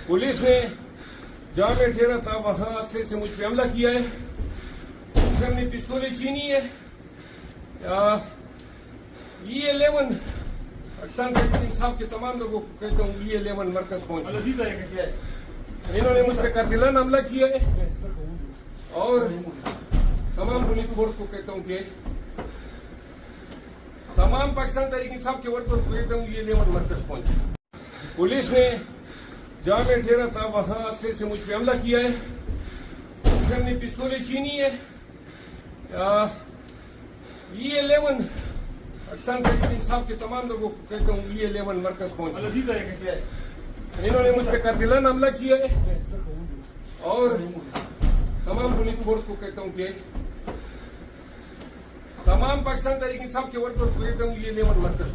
Police ने जहां मैं ठहरा था वहां से मुझ पे हमला किया है। उससे हमने पिस्तौलें छीनी है। E11 पाकिस्तान तहरीक इंसाफ के तमाम लोगों को कहता हूँ E11 मरकज पहुंचे। इन्होंने मुझ पर कातिलाना हमला किया है और तमाम पुलिस फोर्स को कहता हूँ कि तमाम पाकिस्तान तहरीक इंसाफ के वर्कर को कहता हूँ E11 मरकज पहुंचे। पुलिस ने जहां मैं ठहरा था वहां से मुझ पे हमला किया है। उससे हमने पिस्तौलें छीनी है। E11 पाकिस्तान तहरीक इंसाफ के तमाम लोगों को कहता हूँ E11 मरकज पहुंचे। इन्होंने मुझ पर कातिलाना हमला किया है और तमाम पुलिस फोर्स को कहता हूँ कि तमाम पाकिस्तान तहरीक इंसाफ के वर्कर को कहता हूँ E11 मरकज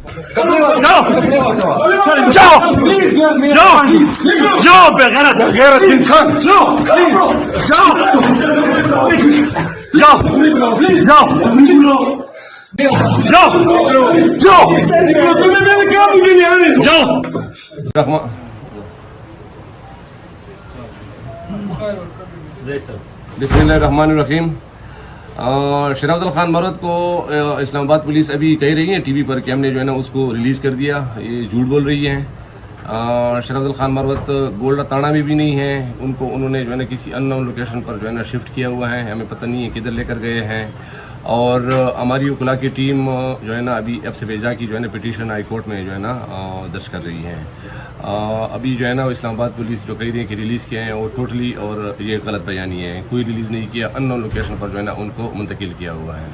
जाओ बगैरत बगैरत इंसान जाओ जाओ जाओ जाओ जाओ बिस्मिल्लाहिर्रहमानिर्रहीम। शराफत खान मरद को इस्लामाबाद पुलिस अभी कह रही है टीवी पर कि हमने जो है ना उसको रिलीज़ कर दिया। ये झूठ बोल रही हैं। शराफत खान मरवत गोल्डा ताना में भी नहीं है। उन्होंने जो है ना किसी अननोन लोकेशन पर जो है ना शिफ्ट किया हुआ है। हमें पता नहीं है किधर लेकर गए हैं। और हमारी वकला की टीम जो है ना अभी एफ से भेजा की जो है ना पिटीशन हाई कोर्ट में जो है ना दर्ज कर रही है। अभी जो है ना इस्लामाबाद पुलिस जो कह रही है कि रिलीज़ किए हैं वो टोटली और ये गलत बयानी है। कोई रिलीज़ नहीं किया, अननोन लोकेशन पर जो है ना उनको मुंतकिल किया हुआ है।